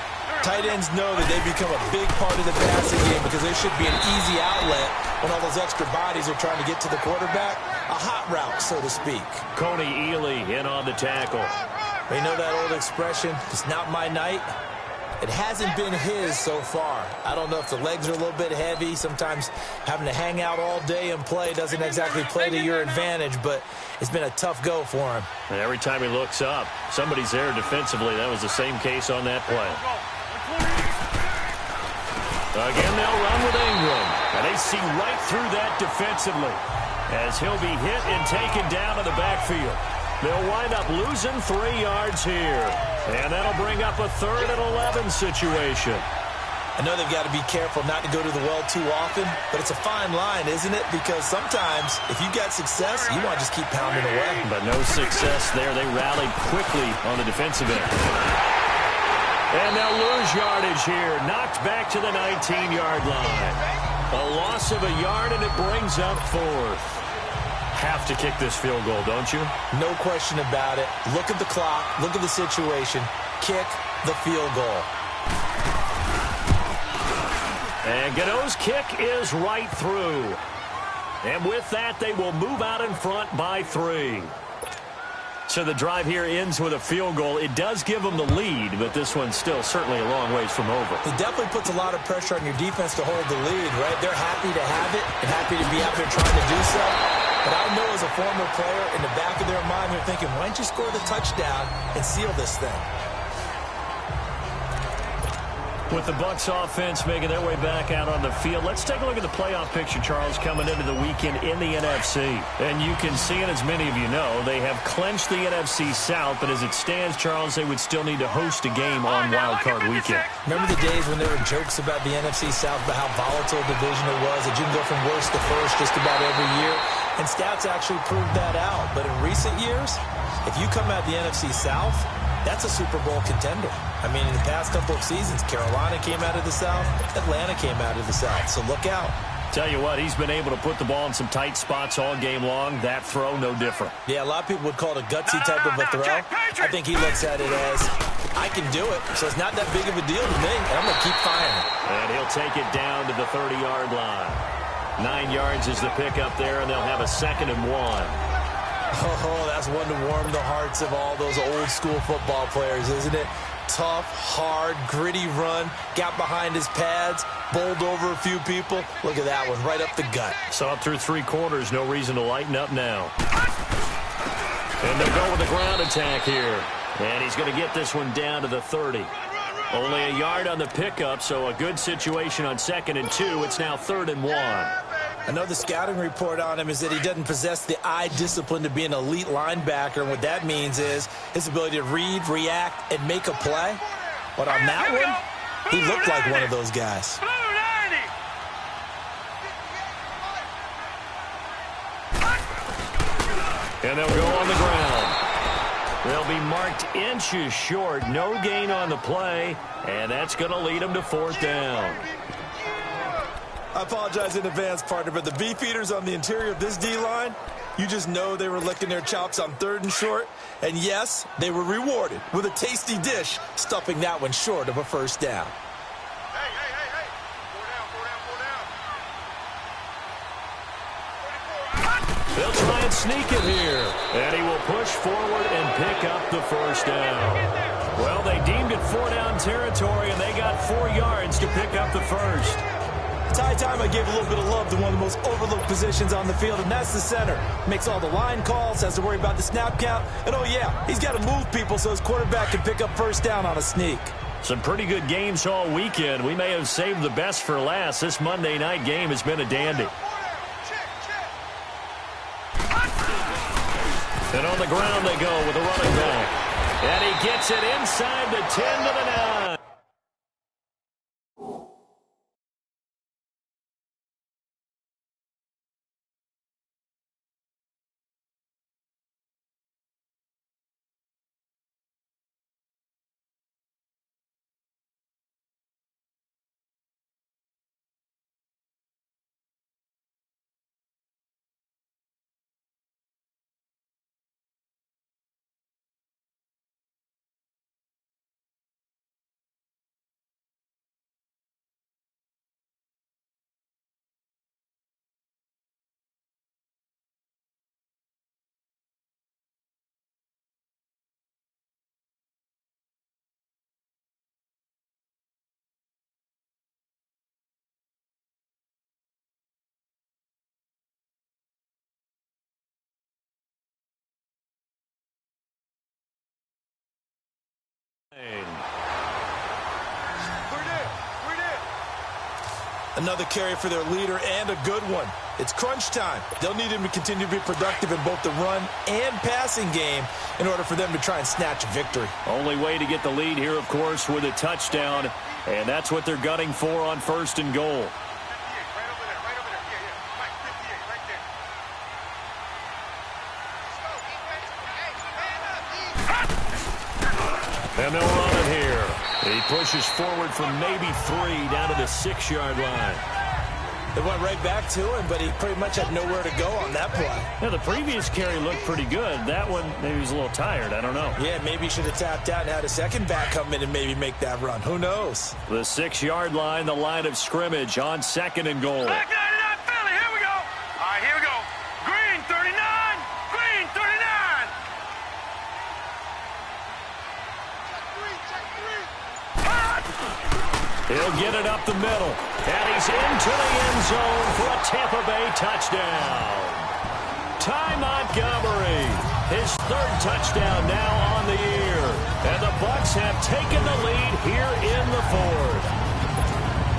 tight ends know that they become a big part of the passing game because they should be an easy outlet when all those extra bodies are trying to get to the quarterback. A hot route, so to speak. Coney Ely in on the tackle. You know that old expression, it's not my night. It hasn't been his so far. I don't know if the legs are a little bit heavy. Sometimes having to hang out all day and play doesn't exactly play to your advantage, but it's been a tough go for him. And every time he looks up, somebody's there defensively. That was the same case on that play. Again, they'll run with Ingram. And they see right through that defensively as he'll be hit and taken down to the backfield. They'll wind up losing 3 yards here. And that'll bring up a 3rd and 11 situation. I know they've got to be careful not to go to the well too often, but it's a fine line, isn't it? Because sometimes, if you've got success, you want to just keep pounding away. But no success there. They rallied quickly on the defensive end. And they'll lose yardage here. Knocked back to the 19-yard line. A loss of a yard, and it brings up 4th. Have to kick this field goal, don't you? No question about it. Look at the clock. Look at the situation. Kick the field goal. And Gano's kick is right through. And with that, they will move out in front by 3. So the drive here ends with a field goal. It does give them the lead, but this one's still certainly a long ways from over. It definitely puts a lot of pressure on your defense to hold the lead, right? They're happy to have it and happy to be out there trying to do so. But I know as a former player, in the back of their mind, they're thinking, why don't you score the touchdown and seal this thing? With the Bucs offense making their way back out on the field, let's take a look at the playoff picture, Charles, coming into the weekend in the NFC. And you can see it, as many of you know, they have clinched the NFC South, but as it stands, Charles, they would still need to host a game on Wild Card Weekend. Remember the days when there were jokes about the NFC South, about how volatile a division it was, that you can go from worst to first just about every year? And stats actually proved that out. But in recent years, if you come out the NFC South, that's a Super Bowl contender. I mean, in the past couple of seasons, Carolina came out of the South, Atlanta came out of the South, so look out. Tell you what, he's been able to put the ball in some tight spots all game long. That throw, no different. Yeah, a lot of people would call it a gutsy type of a throw. I think he looks at it as, I can do it, so it's not that big of a deal to me, and I'm going to keep firing. And he'll take it down to the 30-yard line. 9 yards is the pickup there, and they'll have a 2nd and 1. Oh, that's one to warm the hearts of all those old-school football players, isn't it? Tough, hard, gritty run, got behind his pads, bowled over a few people. Look at that one, right up the gut. So up through 3 quarters, no reason to lighten up now. And they'll go with the ground attack here. And he's going to get this one down to the 30. Only a yard on the pickup, so a good situation on 2nd and 2. It's now 3rd and 1. I know the scouting report on him is that he doesn't possess the eye discipline to be an elite linebacker, and what that means is his ability to read, react, and make a play. But on that one, he looked like one of those guys. And they'll go on the ground. They'll be marked inches short. No gain on the play, and that's going to lead them to 4th down. I apologize in advance, partner, but the beef eaters on the interior of this D-line, you just know they were licking their chops on 3rd and short. And yes, they were rewarded with a tasty dish, stuffing that one short of a 1st down. Hey. 4 down. They'll try and sneak it here. And he will push forward and pick up the 1st down. Well, they deemed it 4-down territory, and they got 4 yards to pick up the 1st. It's high time I gave a little bit of love to one of the most overlooked positions on the field, and that's the center. Makes all the line calls, has to worry about the snap count, and oh yeah, he's got to move people so his quarterback can pick up 1st down on a sneak. Some pretty good games all weekend. We may have saved the best for last. This Monday night game has been a dandy. And on the ground they go with a running back. And he gets it inside the 10 to the 9. Another carry for their leader, and a good one. It's crunch time. They'll need him to continue to be productive in both the run and passing game in order for them to try and snatch a victory. Only way to get the lead here, of course, with a touchdown, and that's what they're gunning for on 1st and goal. And they'll run it here. He pushes forward from maybe 3 down to the 6-yard line. They went right back to him, but he pretty much had nowhere to go on that play. Yeah, the previous carry looked pretty good. That one, maybe he was a little tired. I don't know. Yeah, maybe he should have tapped out and had a second back come in and maybe make that run. Who knows? The 6-yard line, the line of scrimmage on 2nd and goal. Back 99, Philly, here we go. All right, here we go. Green 39, Green 39. He'll get it up the middle, and he's into the end zone for a Tampa Bay touchdown. Ty Montgomery, his 3rd touchdown now on the year, and the Bucs have taken the lead here in the 4th.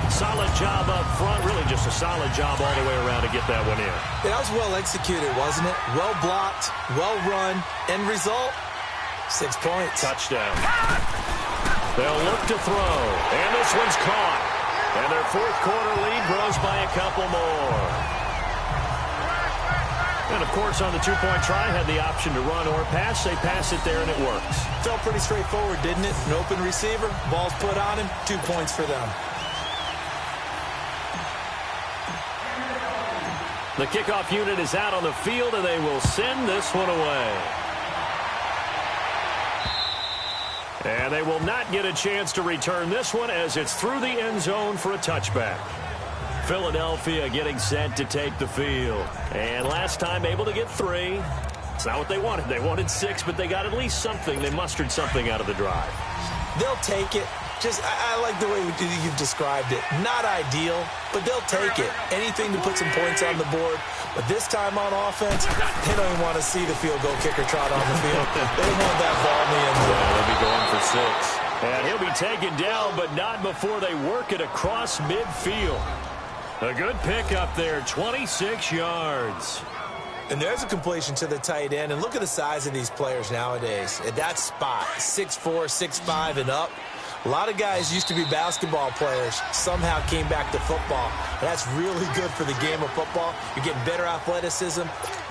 Solid job up front, really just a solid job all the way around to get that one in. That was well executed, wasn't it? Well blocked, well run, end result, 6 points. Touchdown. They'll look to throw, and this one's caught. And their 4th quarter lead grows by a couple more. And, of course, on the 2-point try, had the option to run or pass. They pass it there, and it works. Felt pretty straightforward, didn't it? An open receiver, ball's put on him, 2 points for them. The kickoff unit is out on the field, and they will send this one away. And they will not get a chance to return this one as it's through the end zone for a touchback. Philadelphia getting set to take the field. And last time able to get 3. It's not what they wanted. They wanted 6, but they got at least something. They mustered something out of the drive. They'll take it. Just, I like the way you've described it. Not ideal, but they'll take it. Anything to put some points on the board. But this time on offense, they don't even want to see the field goal kicker trot on the field. They want that ball in the end zone. Yeah, they'll be going for 6. And he'll be taken down, but not before they work it across midfield. A good pickup there, 26 yards. And there's a completion to the tight end. And look at the size of these players nowadays. At that spot, 6'4", 6'5", and up. A lot of guys used to be basketball players, somehow came back to football. That's really good for the game of football. You're getting better athleticism,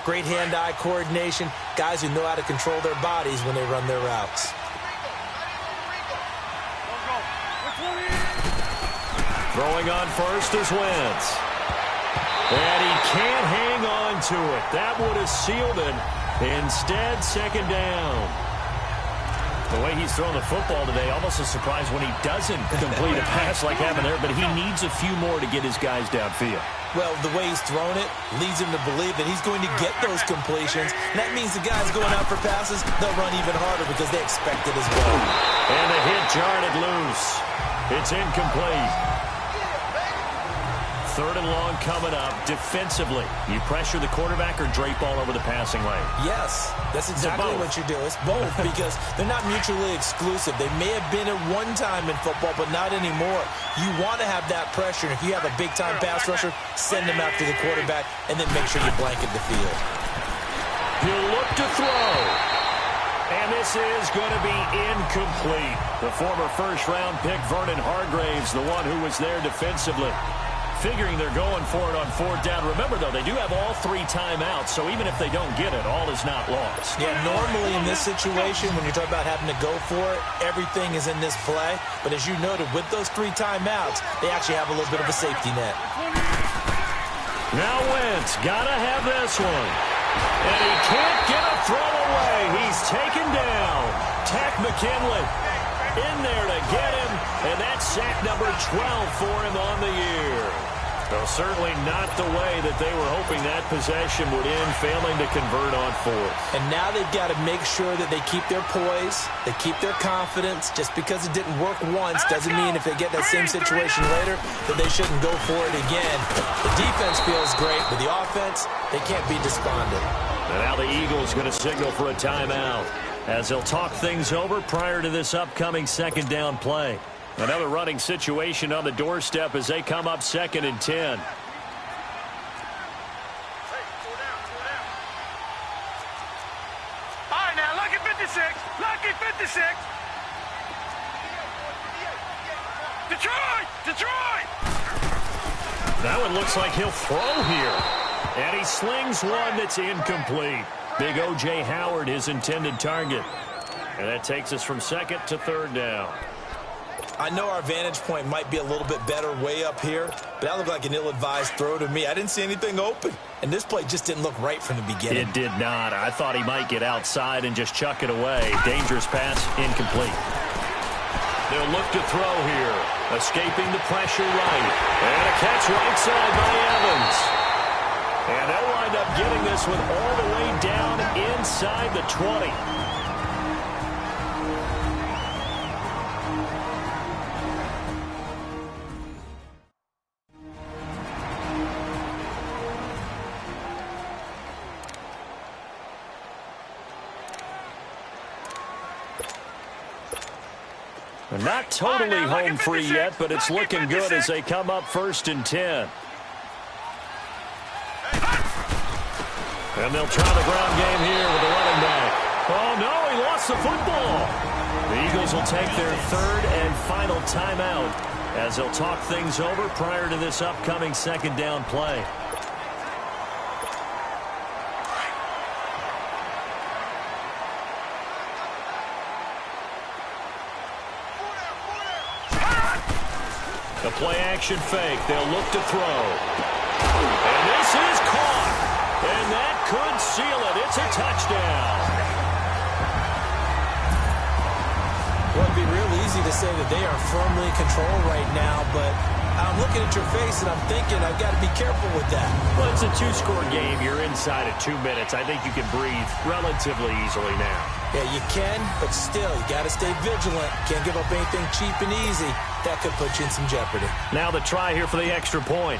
great hand-eye coordination, guys who know how to control their bodies when they run their routes. Throwing on first is Wentz. And he can't hang on to it. That would have sealed it. Instead, second down. The way he's thrown the football today, almost a surprise when he doesn't complete a pass like having there, but he needs a few more to get his guys downfield. Well, the way he's thrown it leads him to believe that he's going to get those completions. And that means the guys going out for passes, they'll run even harder because they expect it as well. And the hit jarred it loose. It's incomplete. Third and long coming up. Defensively, you pressure the quarterback or drape all over the passing lane? Yes, that's exactly what you do. It's both because they're not mutually exclusive. They may have been at one time in football, but not anymore. You want to have that pressure. And if you have a big-time pass rusher, send him after the quarterback and then make sure you blanket the field. He'll look to throw. And this is going to be incomplete. The former first-round pick, Vernon Hargraves, the one who was there defensively. Figuring they're going for it on fourth down. Remember, though, they do have all 3 timeouts, so even if they don't get it, all is not lost. Yeah, normally in this situation, when you're talking about having to go for it, everything is in this play. But as you noted, with those 3 timeouts, they actually have a little bit of a safety net. Now Wentz, gotta have this one. And he can't get a throw away. He's taken down. Tack McKinley in there to get him, and that's sack number 12 for him on the year. Well, certainly not the way that they were hoping that possession would end, failing to convert on fourth. And now they've got to make sure that they keep their poise, they keep their confidence. Just because it didn't work once doesn't mean if they get that same situation later that they shouldn't go for it again. The defense feels great, but the offense, they can't be despondent. And now the Eagles going to signal for a timeout as they'll talk things over prior to this upcoming second down play. Another running situation on the doorstep as they come up 2nd and 10. All right, now, lucky 56. Lucky 56. Detroit! Detroit! That one looks like he'll throw here. And he slings one that's incomplete. Big O.J. Howard, his intended target. And that takes us from 2nd to 3rd down. I know our vantage point might be a little bit better way up here, but that looked like an ill-advised throw to me. I didn't see anything open, and this play just didn't look right from the beginning. It did not. I thought he might get outside and just chuck it away. Dangerous pass, incomplete. They'll look to throw here. Escaping the pressure right. And a catch right side by Evans. And they'll wind up getting this one all the way down inside the 20. Not totally home free yet, but it's looking good as they come up 1st and 10. And they'll try the ground game here with the running back. Oh, no, he lost the football. The Eagles will take their 3rd and final timeout as they'll talk things over prior to this upcoming second down play. The play-action fake. They'll look to throw. And this is caught. And that could seal it. It's a touchdown. Well, it'd be real easy to say that they are firmly in control right now, but I'm looking at your face and I'm thinking I've got to be careful with that. Well, it's a 2-score game. You're inside at 2 minutes. I think you can breathe relatively easily now. Yeah, you can, but still, you got to stay vigilant. Can't give up anything cheap and easy. That could put you in some jeopardy. Now the try here for the extra point.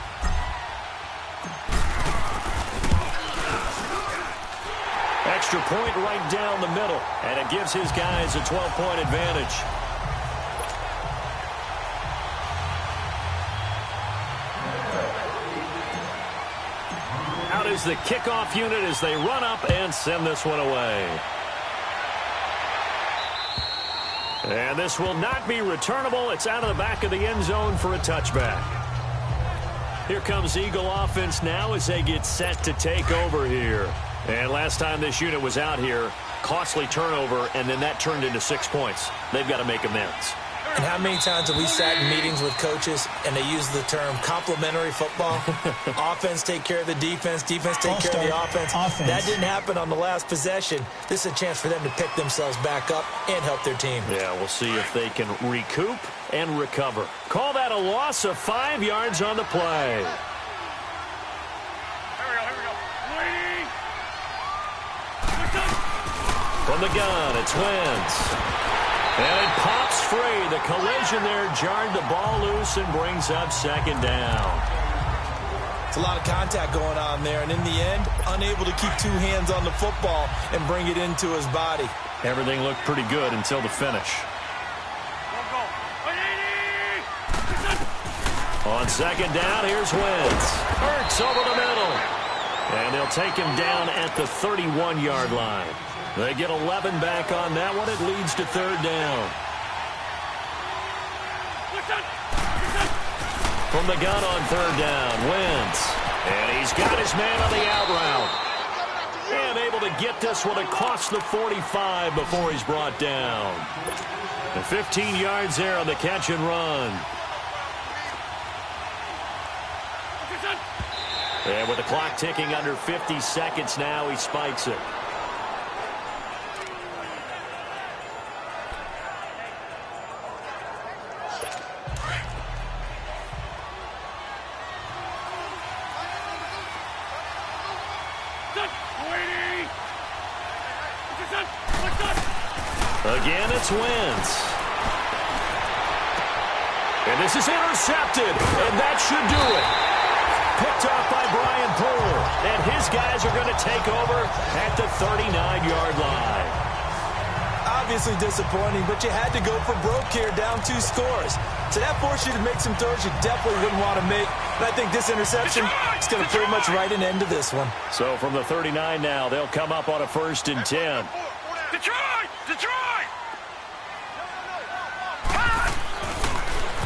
Extra point right down the middle, and it gives his guys a 12-point advantage. is the kickoff unit as they run up and send this one away. And this will not be returnable. It's out of the back of the end zone for a touchback. Here comes Eagle offense now as they get set to take over here. And last time this unit was out here, costly turnover, and then that turned into 6 points. They've got to make amends. And how many times have we sat in meetings with coaches and they use the term complementary football? Offense take care of the defense, defense take care of the offense. That didn't happen on the last possession. This is a chance for them to pick themselves back up and help their team. Yeah, we'll see if they can recoup and recover. Call that a loss of 5 yards on the play. Here we go. Waiting. From the gun, it's Wentz. And it pops free. The collision there jarred the ball loose and brings up second down. It's a lot of contact going on there, and in the end, unable to keep two hands on the football and bring it into his body. Everything looked pretty good until the finish. Go. On second down, here's Wentz. Hurts over the middle. And they'll take him down at the 31-yard line. They get 11 back on that one. It leads to third down. From the gun on third down, Wentz. And he's got his man on the out route. And able to get this one across the 45 before he's brought down. And 15 yards there on the catch and run. And with the clock ticking under 50 seconds now, he spikes it. Again, it's Wentz. And this is intercepted, and that should do it. Picked off by Brian Poole, and his guys are going to take over at the 39-yard line. Obviously disappointing, but you had to go for broke here, down 2 scores. So that forced you to make some throws you definitely wouldn't want to make. And I think this interception is going to pretty much write an end to this one. So from the 39 now, they'll come up on a 1st and 10.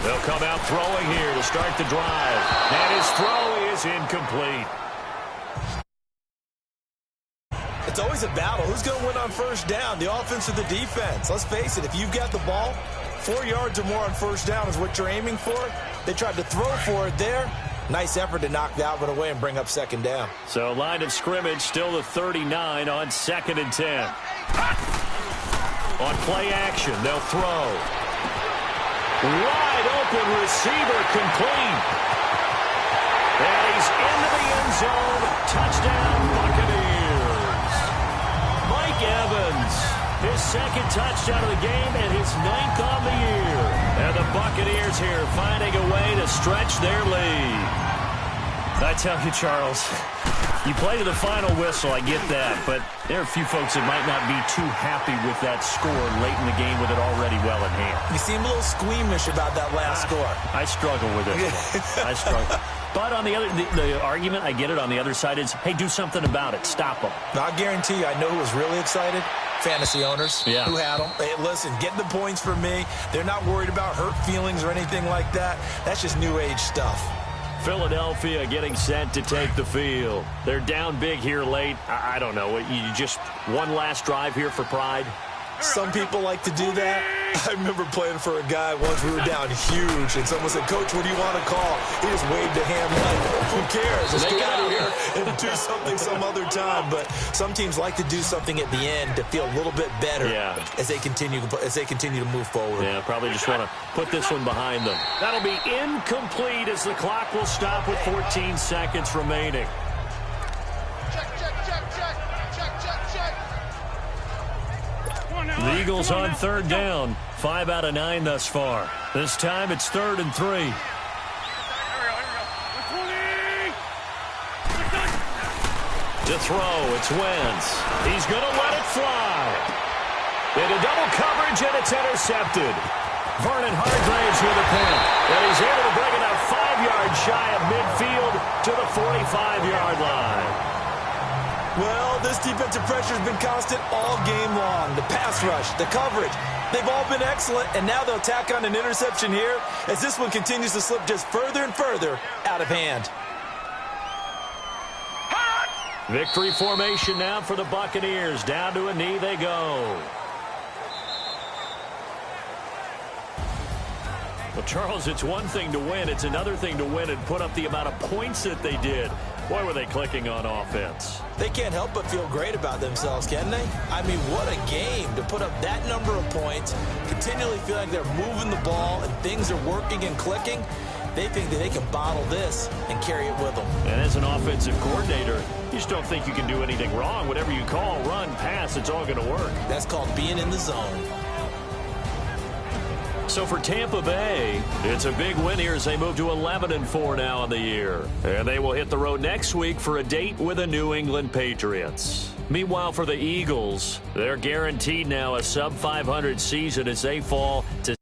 They'll come out throwing here to start the drive. And his throw is incomplete. It's always a battle. Who's going to win on first down, the offense or the defense? Let's face it, if you've got the ball, 4 yards or more on first down is what you're aiming for. They tried to throw for it there. Nice effort to knock that one away and bring up second down. So line of scrimmage still the 39 on 2nd and 10. On play action, they'll throw. Wide open receiver complete. And he's into the end zone. Touchdown, Buccaneers. Mike Evans, his 2nd touchdown of the game and his 9th on the year. And the Buccaneers here finding a way to stretch their lead. I tell you, Charles, you play to the final whistle, I get that, but there are a few folks that might not be too happy with that score late in the game with it already well in hand. You seem a little squeamish about that last score. I struggle with it. I struggle. But on the other, the argument, I get it, on the other side is, hey, do something about it. Stop them. Now, I guarantee you, I know who was really excited. Fantasy owners who had them. Hey, listen, get the points for me. They're not worried about hurt feelings or anything like that. That's just new age stuff. Philadelphia getting set to take the field. They're down big here late. I don't know. You just one last drive here for pride? Some people like to do that. I remember playing for a guy once. We were down huge, and someone said, "Coach, what do you want to call?" He just waved a hand like, "Who cares? Let's get out of here and do something some other time." But some teams like to do something at the end to feel a little bit better as they continue to move forward. Yeah, probably just want to put this one behind them. That'll be incomplete as the clock will stop with 14 seconds remaining. The Eagles on third down. 5 out of 9 thus far. This time it's 3rd and 3. To throw, it's Wentz. He's going to let it fly. Into double coverage, and it's intercepted. Vernon Hargreaves with a pin. And he's able to bring it out 5 yards shy of midfield to the 45-yard line. Well, this defensive pressure has been constant all game long. The pass rush, the coverage, they've all been excellent, and now they'll tack on an interception here as this one continues to slip just further and further out of hand. Victory formation now for the Buccaneers. Down to a knee they go. Well, Charles, it's one thing to win. It's another thing to win and put up the amount of points that they did. Boy, were they clicking on offense. They can't help but feel great about themselves, can they? I mean, what a game to put up that number of points, continually feel like they're moving the ball and things are working and clicking. They think that they can bottle this and carry it with them. And as an offensive coordinator, you just don't think you can do anything wrong. Whatever you call, run, pass, it's all going to work. That's called being in the zone. So for Tampa Bay, it's a big win here as they move to 11-4 now on the year. And they will hit the road next week for a date with the New England Patriots. Meanwhile, for the Eagles, they're guaranteed now a sub-500 season as they fall to